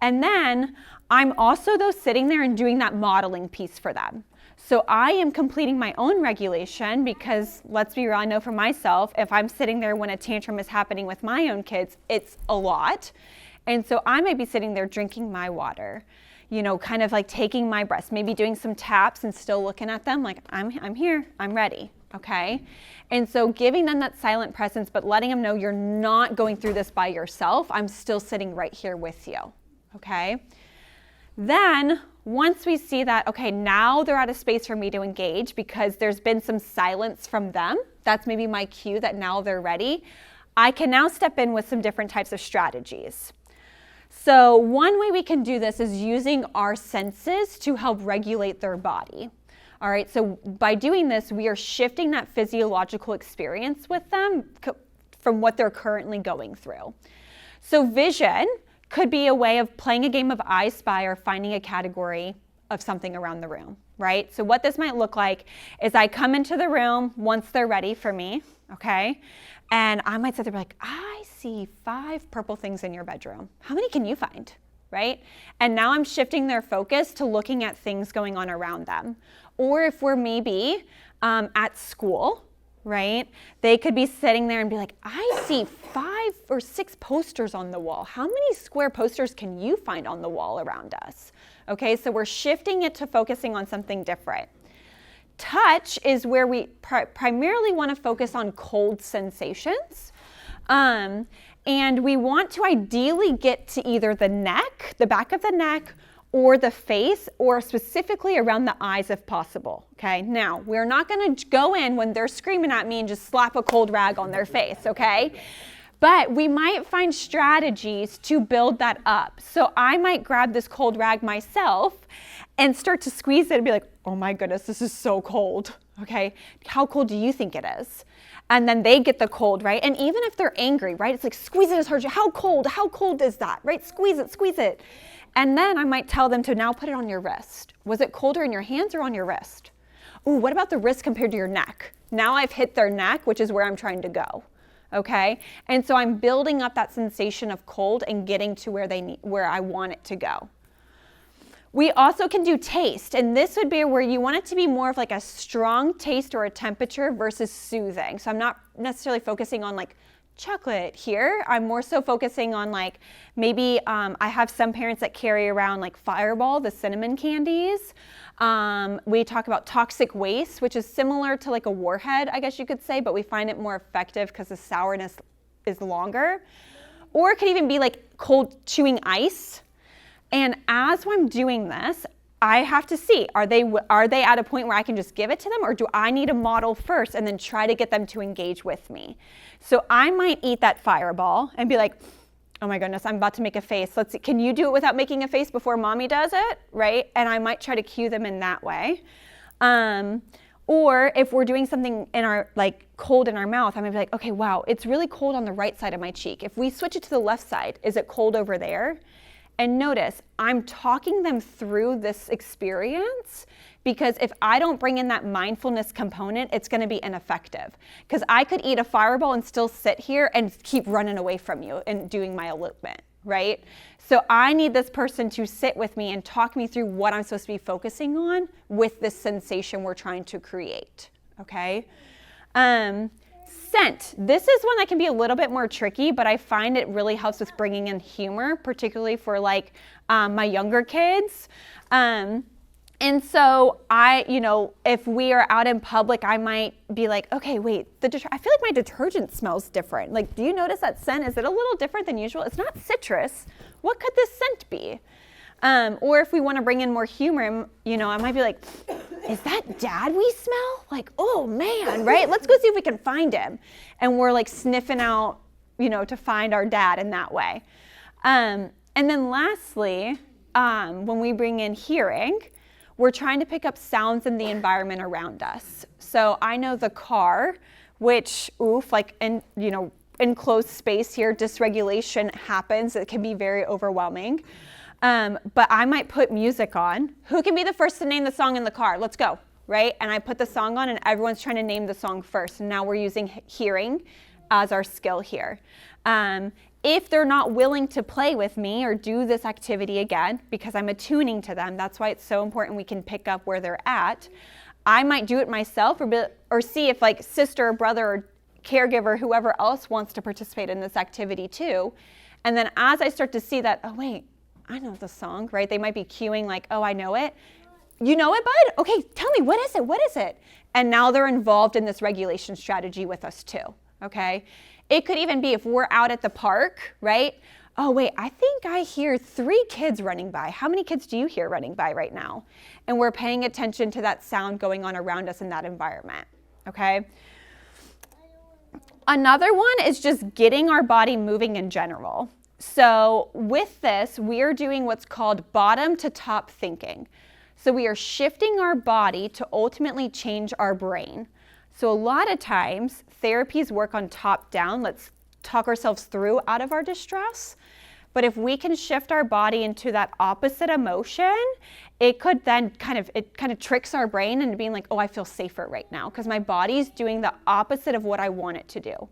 And then I'm also though sitting there and doing that modeling piece for them. So I am completing my own regulation because let's be real, I know for myself, if I'm sitting there when a tantrum is happening with my own kids, it's a lot. And so I might be sitting there drinking my water, you know, kind of like taking my breaths, maybe doing some taps and still looking at them like, I'm here, I'm ready, okay? And so giving them that silent presence, but letting them know you're not going through this by yourself. I'm still sitting right here with you, okay? Then once we see that, okay, now they're at a space for me to engage because there's been some silence from them, that's maybe my cue that now they're ready, I can now step in with some different types of strategies. So one way we can do this is using our senses to help regulate their body. All right, so by doing this, we are shifting that physiological experience with them from what they're currently going through. So vision could be a way of playing a game of I Spy or finding a category of something around the room, right? So what this might look like is I come into the room once they're ready for me, okay? And I might sit there and be like, I see 5 purple things in your bedroom. How many can you find, right? And now I'm shifting their focus to looking at things going on around them. Or if we're maybe at school, right? They could be sitting there and be like, I see 5 or 6 posters on the wall. How many square posters can you find on the wall around us? Okay, so we're shifting it to focusing on something different. Touch is where we primarily want to focus on cold sensations. And we want to ideally get to either the neck, the back of the neck, or the face, or specifically around the eyes if possible, okay? Now, we're not gonna go in when they're screaming at me and just slap a cold rag on their face, okay? But we might find strategies to build that up. So I might grab this cold rag myself and start to squeeze it and be like, oh my goodness, this is so cold, okay? How cold do you think it is? And then they get the cold, right? And even if they're angry, right? It's like, squeeze it as hard as you, how cold is that, right? Squeeze it. And then I might tell them to now put it on your wrist. Was it colder in your hands or on your wrist? ooh, what about the wrist compared to your neck? Now I've hit their neck, which is where I'm trying to go. Okay? And so I'm building up that sensation of cold and getting to where I want it to go. We also can do taste, and this would be where you want it to be more of like a strong taste or a temperature versus soothing. So I'm not necessarily focusing on like chocolate here. I'm more so focusing on like maybe I have some parents that carry around like Fireball, the cinnamon candies. We talk about toxic waste, which is similar to like a warhead, I guess you could say, but we find it more effective because the sourness is longer. Or it could even be like cold chewing ice. And as I'm doing this, I have to see, are they at a point where I can just give it to them, or do I need a model first and then try to get them to engage with me? So I might eat that Fireball and be like, oh my goodness, I'm about to make a face. Let's see, can you do it without making a face before mommy does it, right? And I might try to cue them in that way. Or if we're doing something in our, like cold in our mouth, I might be like, okay, wow, it's really cold on the right side of my cheek. If we switch it to the left side, is it cold over there? And notice, I'm talking them through this experience, because if I don't bring in that mindfulness component, it's going to be ineffective. Because I could eat a Fireball and still sit here and keep running away from you and doing my elopement, right? So I need this person to sit with me and talk me through what I'm supposed to be focusing on with this sensation we're trying to create, okay? Scent. This is one that can be a little bit more tricky, but I find it really helps with bringing in humor, particularly for like my younger kids. And so if we are out in public, I might be like, okay, wait, I feel like my detergent smells different. Like, do you notice that scent? Is it a little different than usual? It's not citrus. What could this scent be? Or if we want to bring in more humor, I might be like, is that Dad we smell? Like, oh man, right? Let's go see if we can find him. And we're like sniffing out, to find our dad in that way. And then lastly, when we bring in hearing, we're trying to pick up sounds in the environment around us. So I know the car, which, enclosed space here, dysregulation happens. It can be very overwhelming. But I might put music on. Who can be the first to name the song in the car? Let's go, right? And I put the song on and everyone's trying to name the song first. And now we're using hearing as our skill here. If they're not willing to play with me or do this activity again, because I'm attuning to them, that's why it's so important we can pick up where they're at. I might do it myself or see if like sister, brother, or caregiver, whoever else wants to participate in this activity too. And then as I start to see that, oh wait, I know the song, right? They might be cueing like, oh, I know it. You know it, bud? Okay, tell me, what is it? What is it? And now they're involved in this regulation strategy with us too, okay? It could even be if we're out at the park, right? Oh, wait, I think I hear 3 kids running by. How many kids do you hear running by right now? And we're paying attention to that sound going on around us in that environment, okay? Another one is just getting our body moving in general. So with this, we are doing what's called bottom to top thinking. So we are shifting our body to ultimately change our brain. So a lot of times, therapies work on top down. Let's talk ourselves through out of our distress. But if we can shift our body into that opposite emotion, it could then kind of tricks our brain into being like, oh, I feel safer right now because my body's doing the opposite of what I want it to do.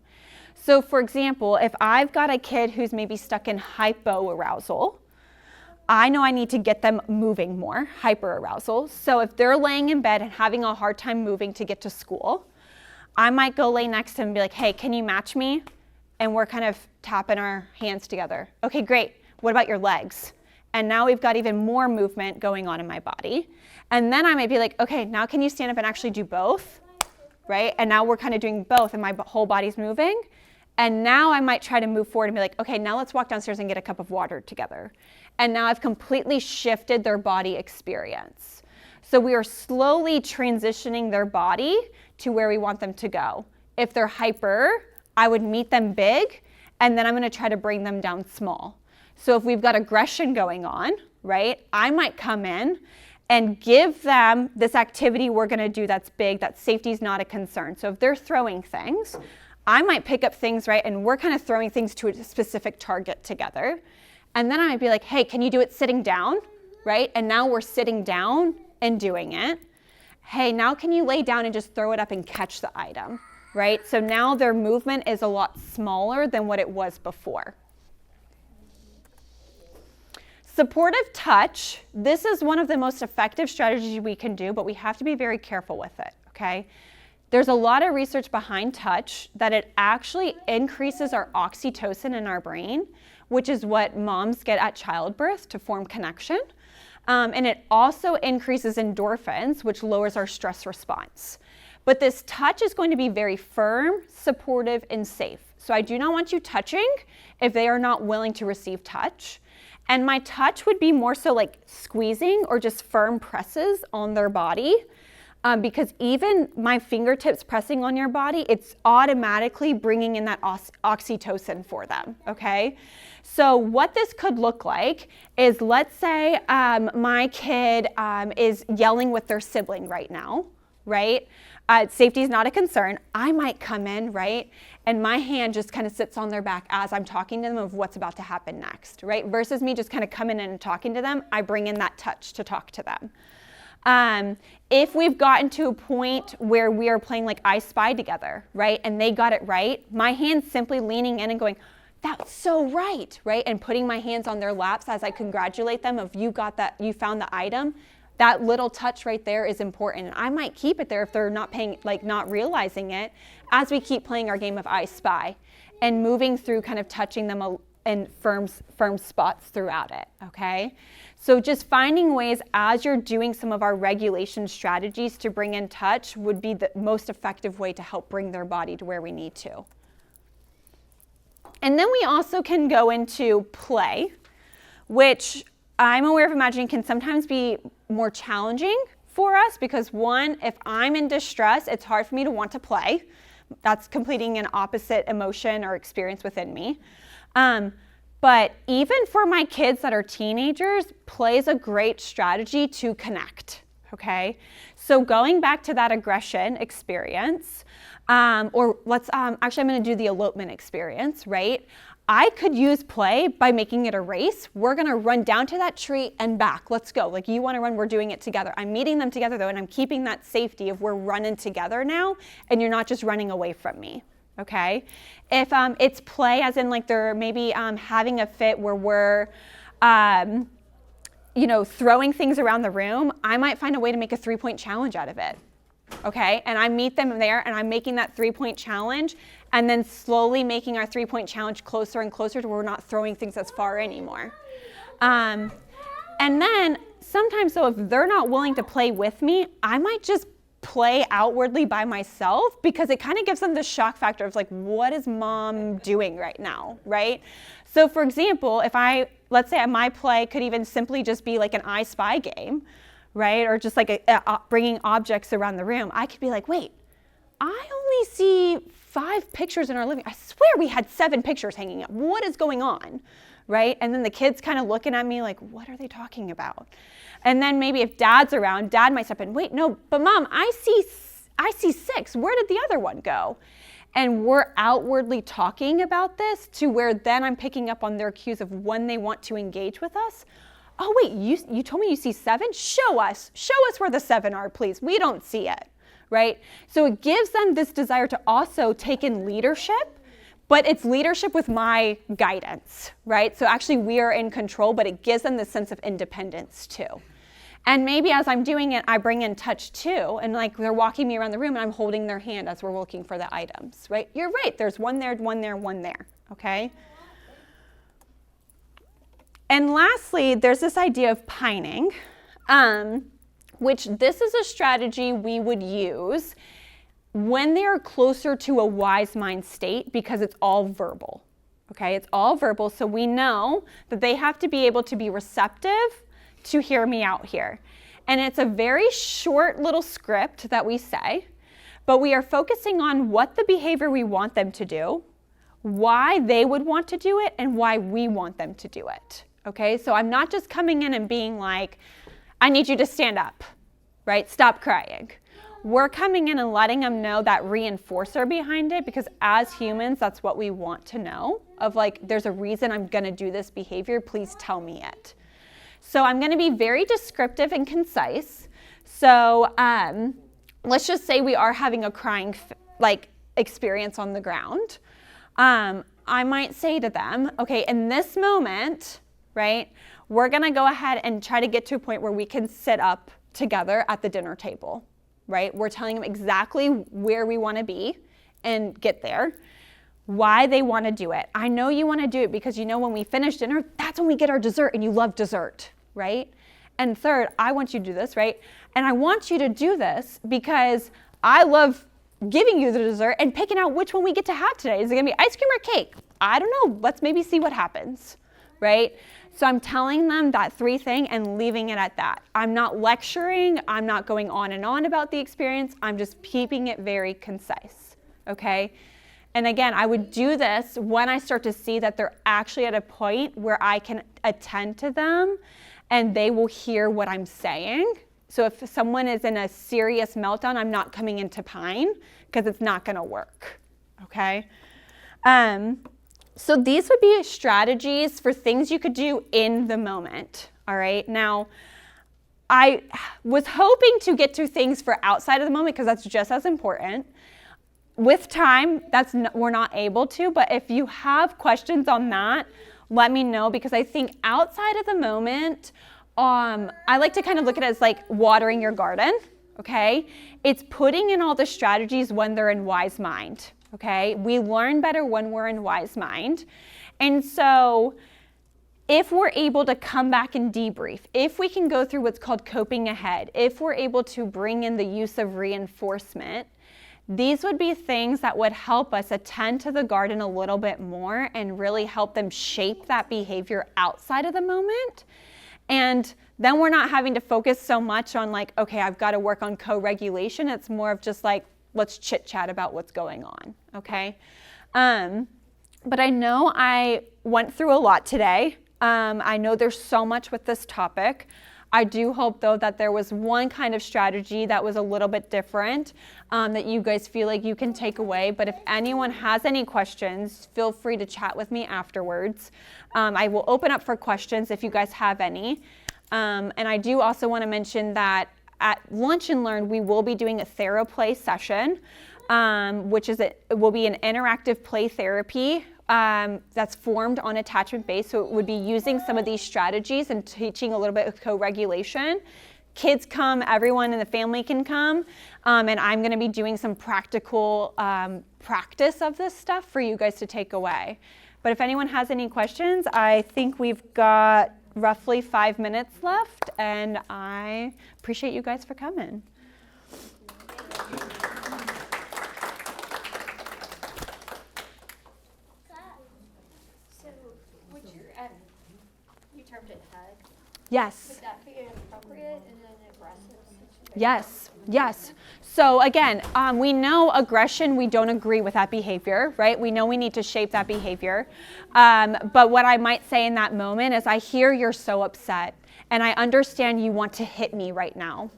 So for example, if I've got a kid who's maybe stuck in hypoarousal, I know I need to get them moving more, hyperarousal. So if they're laying in bed and having a hard time moving to get to school, I might go lay next to them and be like, hey, can you match me? And we're kind of tapping our hands together. Okay, great. What about your legs? And now we've got even more movement going on in my body. And then I might be like, okay, now can you stand up and actually do both? Right? And now we're kind of doing both and my whole body's moving. And now I might try to move forward and be like, okay, now let's walk downstairs and get a cup of water together. And now I've completely shifted their body experience. So we are slowly transitioning their body to where we want them to go. If they're hyper, I would meet them big, and then I'm going to try to bring them down small. So if we've got aggression going on, right, I might come in and give them this activity we're going to do that's big, that safety is not a concern. So if they're throwing things, I might pick up things, right, and we're kind of throwing things to a specific target together. And then I might be like, hey, can you do it sitting down, right? And now we're sitting down and doing it. hey, now can you lay down and just throw it up and catch the item, right? So now their movement is a lot smaller than what it was before. Supportive touch, this is one of the most effective strategies we can do, but we have to be very careful with it, okay? There's a lot of research behind touch that it actually increases our oxytocin in our brain, which is what moms get at childbirth to form connection. And it also increases endorphins, which lowers our stress response. But this touch is going to be very firm, supportive, and safe. So I do not want you touching if they are not willing to receive touch. And my touch would be more so like squeezing or just firm presses on their body. Because even my fingertips pressing on your body, it's automatically bringing in that oxytocin for them, okay? So what this could look like is, let's say my kid is yelling with their sibling right now, right? Safety is not a concern. I might come in, right? And my hand just kind of sits on their back as I'm talking to them of what's about to happen next, right? Versus me just kind of coming in and talking to them, I bring in that touch to talk to them. If we've gotten to a point where we are playing like I Spy together, right, and they got it right, my hand's simply leaning in and going, that's so right, right, and putting my hands on their laps as I congratulate them of you got that, you found the item. That little touch right there is important. And I might keep it there if they're not paying, like not realizing it, as we keep playing our game of I Spy and moving through kind of touching them in firm spots throughout it, okay? So just finding ways as you're doing some of our regulation strategies to bring in touch would be the most effective way to help bring their body to where we need to. And then we also can go into play, which I'm aware of imagining can sometimes be more challenging for us because one, if I'm in distress, it's hard for me to want to play. That's completing an opposite emotion or experience within me. But even for my kids that are teenagers, play is a great strategy to connect, okay? So going back to that aggression experience, or let's, actually I'm gonna do the elopement experience, right? I could use play by making it a race. We're gonna run down to that tree and back, let's go. Like you wanna run, we're doing it together. I'm meeting them together though, and I'm keeping that safety of we're running together now, and you're not just running away from me. Okay, if it's play as in like they're maybe having a fit where we're, you know, throwing things around the room, I might find a way to make a 3-point challenge out of it. Okay, and I meet them there and I'm making that 3-point challenge and then slowly making our 3-point challenge closer and closer to where we're not throwing things as far anymore. And then sometimes though, if they're not willing to play with me, I might just play outwardly by myself because it kind of gives them the shock factor of like, what is mom doing right now, right? So for example, if let's say my play could even simply just be like an I Spy game, right? Or just like bringing objects around the room. I could be like, wait, I only see 5 pictures in our living. I swear we had 7 pictures hanging up. What is going on, right? And then the kids kind of looking at me like, what are they talking about? And then maybe if dad's around, dad might step in, wait, no, but mom, I see 6. Where did the other one go? And we're outwardly talking about this to where then I'm picking up on their cues of when they want to engage with us. Oh, wait, you told me you see 7? Show us where the 7 are, please. We don't see it, right? So it gives them this desire to also take in leadership, but it's leadership with my guidance, right? So actually we are in control, but it gives them this sense of independence too. And maybe as I'm doing it, I bring in touch too, and like they're walking me around the room and I'm holding their hand as we're looking for the items, right? You're right, there's one there, one there, one there, okay? And lastly, there's this idea of pining, which this is a strategy we would use when they are closer to a wise mind state because it's all verbal, okay? It's all verbal, so we know that they have to be able to be receptive to hear me out here. And it's a very short little script that we say, but we are focusing on what the behavior we want them to do, why they would want to do it, and why we want them to do it, okay? So I'm not just coming in and being like, I need you to stand up, right? Stop crying. We're coming in and letting them know that reinforcer behind it because as humans, that's what we want to know of like, there's a reason I'm gonna do this behavior, please tell me it. So I'm going to be very descriptive and concise. So let's just say we are having a crying experience on the ground. I might say to them, okay, in this moment, right, we're going to go ahead and try to get to a point where we can sit up together at the dinner table, right? We're telling them exactly where we want to be and get there, why they want to do it. I know you want to do it because you know when we finish dinner, that's when we get our dessert, and you love dessert, right? And third, I want you to do this, right? And I want you to do this because I love giving you the dessert and picking out which one we get to have today. Is it going to be ice cream or cake? I don't know. Let's maybe see what happens, right? So I'm telling them that 3 thing and leaving it at that. I'm not lecturing. I'm not going on and on about the experience. I'm just keeping it very concise, okay? And again, I would do this when I start to see that they're actually at a point where I can attend to them and they will hear what I'm saying. So if someone is in a serious meltdown, I'm not coming into pine because it's not going to work, okay? So these would be strategies for things you could do in the moment, all right? Now, I was hoping to get to things for outside of the moment because that's just as important. With time, we're not able to, but if you have questions on that, let me know, because I think outside of the moment, I like to kind of look at it as like watering your garden, okay? It's putting in all the strategies when they're in wise mind, okay? We learn better when we're in wise mind. And so if we're able to come back and debrief, if we can go through what's called coping ahead, if we're able to bring in the use of reinforcement, these would be things that would help us attend to the garden a little bit more and really help them shape that behavior outside of the moment. And then we're not having to focus so much on like, okay, I've got to work on co-regulation. It's more of just like, let's chit chat about what's going on, okay? But I know I went through a lot today. I know there's so much with this topic. I do hope, though, that there was one kind of strategy that was a little bit different that you guys feel like you can take away. But if anyone has any questions, feel free to chat with me afterwards. I will open up for questions if you guys have any. And I do also want to mention that at Lunch and Learn, we will be doing a TheraPlay session, which it will be an interactive play therapy that's formed on attachment base. So it would be using some of these strategies and teaching a little bit of co-regulation. Kids come, everyone in the family can come, and I'm going to be doing some practical practice of this stuff for you guys to take away. But if anyone has any questions, I think we've got roughly 5 minutes left, and I appreciate you guys for coming. Yes. Would that be appropriate in an aggressive situation? Yes, yes. So again, we know aggression, we don't agree with that behavior, right? We know we need to shape that behavior. But what I might say in that moment is, I hear you're so upset, and I understand you want to hit me right now.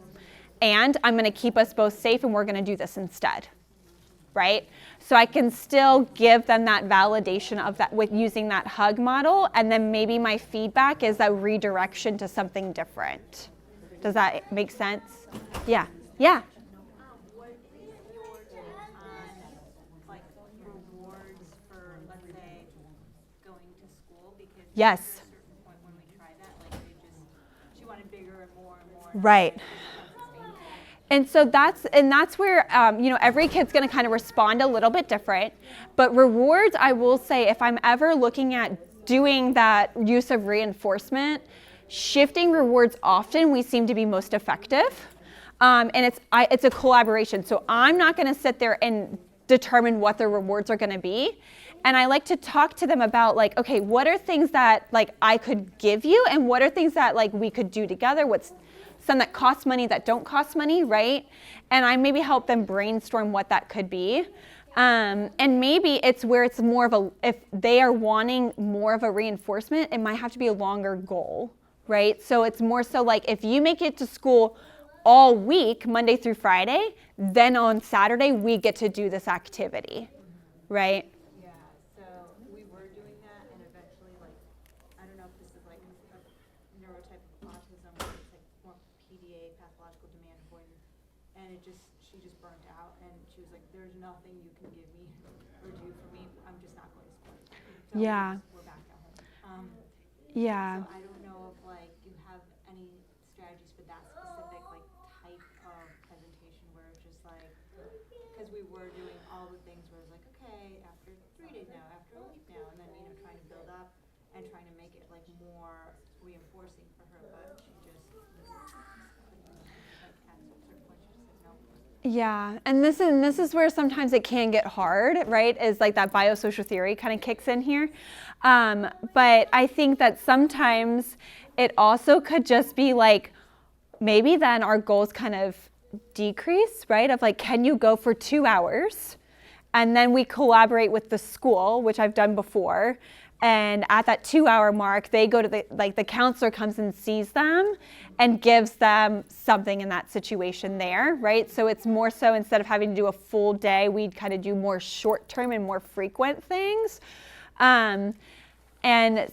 And I'm going to keep us both safe, and we're going to do this instead, right? So I can still give them that validation of that with using that hug model, and then maybe my feedback is a redirection to something different. Does that make sense? Yeah, yeah. What is your take on like rewards for, let's say, going to school? Because Yes. at a certain point when we tried that, like she wanted bigger and more and more. Right. And so that's where, every kid's going to kind of respond a little bit different. But rewards, I will say, if I'm ever looking at doing that use of reinforcement, shifting rewards often we seem to be most effective. And it's a collaboration. So I'm not going to sit there and determine what the rewards are going to be. And I like to talk to them about like, okay, what are things that like I could give you, and what are things that like we could do together? What's some that cost money, that don't cost money, right? And I maybe help them brainstorm what that could be. And maybe it's where it's more of if they are wanting more of a reinforcement, it might have to be a longer goal, right? So it's more so like if you make it to school all week, Monday through Friday, then on Saturday we get to do this activity, right? Yeah, so we were doing that, and eventually, like, I don't know if this is like a neurotype of autism, where it's like more PDA, pathological demand she just burnt out, and she was like, there's nothing you can give me or do for me. I'm just not going to school. So Yeah. we're back at home. Yeah. So I don't know if like you have any strategies for that specific like type of presentation where it's just like, because we were doing all the things where it was like, okay, after 3 days now, after a week now, and then, you know, trying to build up and trying to make it like more reinforcing for her, but she just like at a certain point she just said no. Yeah, and this is where sometimes it can get hard, right? Is like that biosocial theory kind of kicks in here. But I think that sometimes it also could just be like, maybe then our goals kind of decrease, right? Of like, can you go for 2 hours? And then we collaborate with the school, which I've done before. And at that 2-hour mark, they go to the counselor comes and sees them and gives them something in that situation there, right? So it's more so instead of having to do a full day, we'd kind of do more short-term and more frequent things. And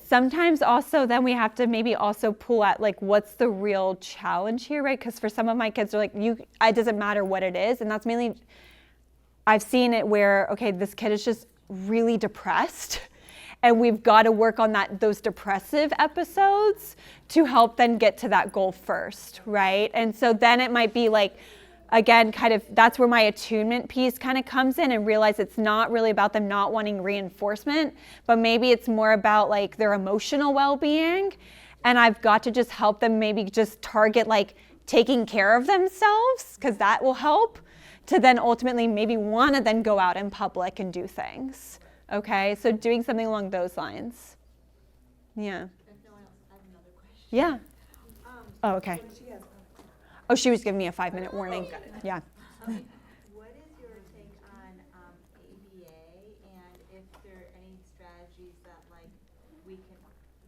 sometimes also then we have to maybe also pull at like, what's the real challenge here, right? Because for some of my kids, they're like, it doesn't matter what it is. And that's mainly, I've seen it where, okay, this kid is just really depressed. And we've got to work on those depressive episodes to help them get to that goal first, right? And so then it might be like, again, kind of, that's where my attunement piece kind of comes in, and realize it's not really about them not wanting reinforcement, but maybe it's more about like their emotional well-being. And I've got to just help them maybe just target like taking care of themselves, because that will help, to then ultimately maybe want to then go out in public and do things. Okay, so doing something along those lines. Yeah. If no one else, I have another question. Yeah. Oh, okay. She has Oh, she was giving me a 5-minute warning. got it. Yeah. What is your take on ABA, and if there are any strategies that like we can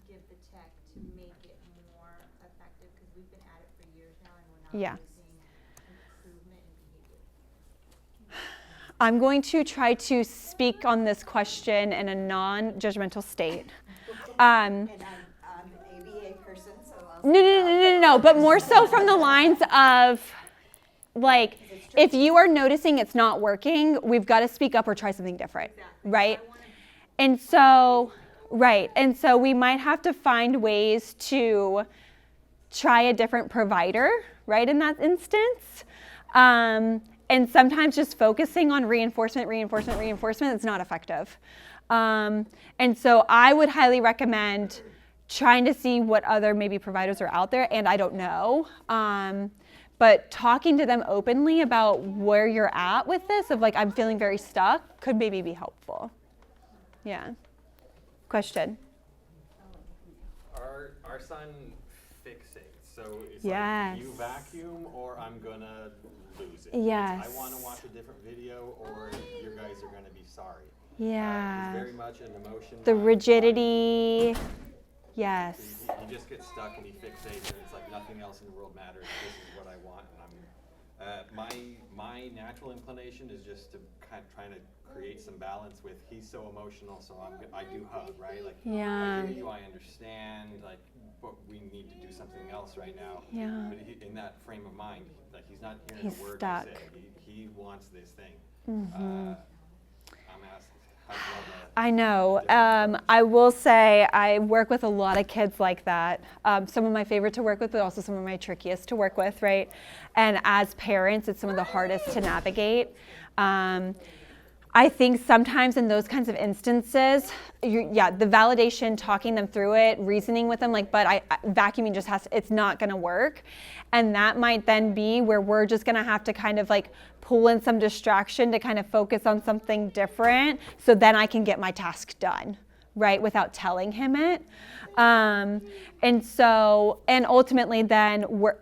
give the tech to make it more effective? Because we've been at it for years now, and we're not Yeah. really seeing improvement in behavior. I'm going to try to speak on this question in a non-judgmental state. And I'm an ABA person, so I'll No, but more so from the lines of, like, if you are noticing it's not working, we've got to speak up or try something different, right? And so we might have to find ways to try a different provider, right, in that instance. And sometimes just focusing on reinforcement is not effective. And so I would highly recommend trying to see what other maybe providers are out there, and I don't know. But talking to them openly about where you're at with this, of like, I'm feeling very stuck, could maybe be helpful. Yeah. Question? Our son fixates, so it's Yes. like you vacuum or I'm gonna lose it. Yes. I want to watch a different video or you guys are gonna be sorry. Yeah. It's very much an emotion. The rigidity. Yes. He just gets stuck and he fixates, and it's like nothing else in the world matters. This is what I want, and my natural inclination is just to kind of trying to create some balance with. He's so emotional, so I do hug, right? Like, Yeah. I hear you, I understand, like, but we need to do something else right now. Yeah. But in that frame of mind, like, he's not hearing He's a word stuck. I say. He wants this thing. Mm-hmm. I'm asked. I'd love to I know. I will say I work with a lot of kids like that. Some of my favorite to work with, but also some of my trickiest to work with, right? And as parents, it's some of the hardest to navigate. I think sometimes in those kinds of instances, the validation, talking them through it, reasoning with them, like, but vacuuming just it's not gonna work. And that might then be where we're just gonna have to kind of like pull in some distraction to kind of focus on something different, so then I can get my task done, right, without telling him it. And ultimately then we're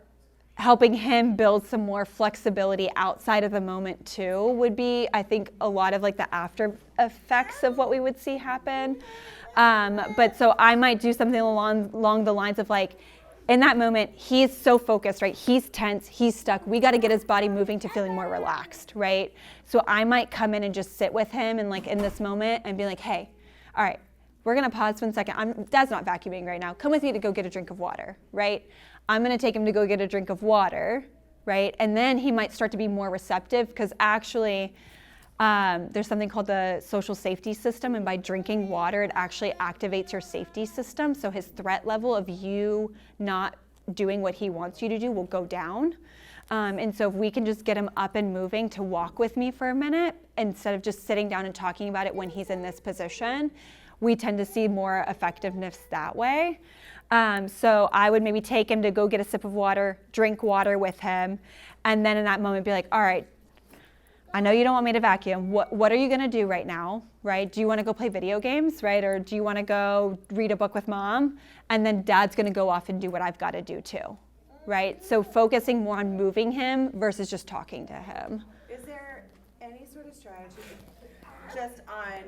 helping him build some more flexibility outside of the moment too would be, I think, a lot of like the after effects of what we would see happen. But so I might do something along the lines of like, in that moment, he's so focused, right? He's tense, he's stuck. We got to get his body moving to feeling more relaxed, right? So I might come in and just sit with him and like in this moment and be like, hey, all right, we're going to pause for a second. Dad's not vacuuming right now. Come with me to go get a drink of water, right? I'm going to take him to go get a drink of water, right? And then he might start to be more receptive because actually there's something called the social safety system, and by drinking water, it actually activates your safety system. So his threat level of you not doing what he wants you to do will go down. And so if we can just get him up and moving to walk with me for a minute, instead of just sitting down and talking about it when he's in this position, we tend to see more effectiveness that way. So I would maybe take him to go get a sip of water, drink water with him, and then in that moment be like, all right, I know you don't want me to vacuum. What are you gonna do right now, right? Do you wanna go play video games, right? Or do you wanna go read a book with mom? And then dad's gonna go off and do what I've gotta do too, right? So focusing more on moving him versus just talking to him. Is there any sort of strategy just on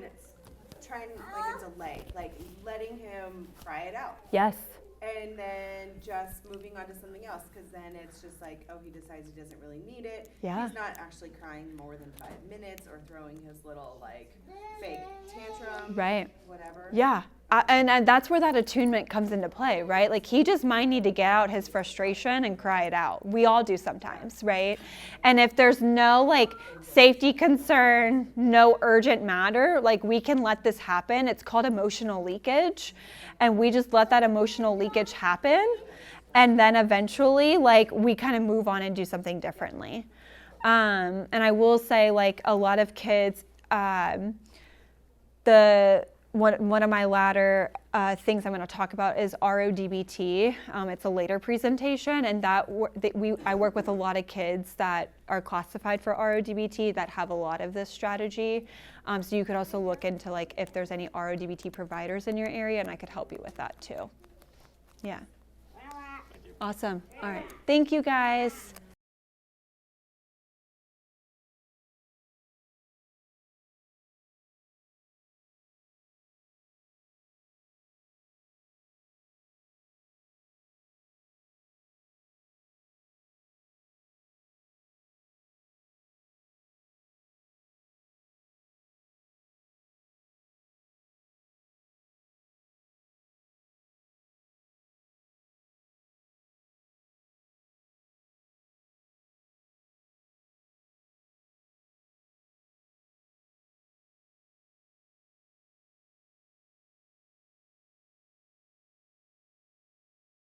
trying like a delay, like letting him cry it out? Yes. And then just moving on to something else, because then it's just like, oh, he decides he doesn't really need it. Yeah. He's not actually crying more than 5 minutes or throwing his little like fake tantrum. Right. Whatever. Yeah. And that's where that attunement comes into play, right? Like he just might need to get out his frustration and cry it out. We all do sometimes, right? And if there's no like safety concern, no urgent matter, like we can let this happen. It's called emotional leakage. And we just let that emotional leakage happen. And then eventually like we kind of move on and do something differently. And I will say like a lot of kids, one of my latter things I'm going to talk about is RODBT. It's a later presentation, and I work with a lot of kids that are classified for RODBT that have a lot of this strategy. So you could also look into like if there's any RODBT providers in your area, and I could help you with that too. Yeah. Awesome. All right. Thank you guys.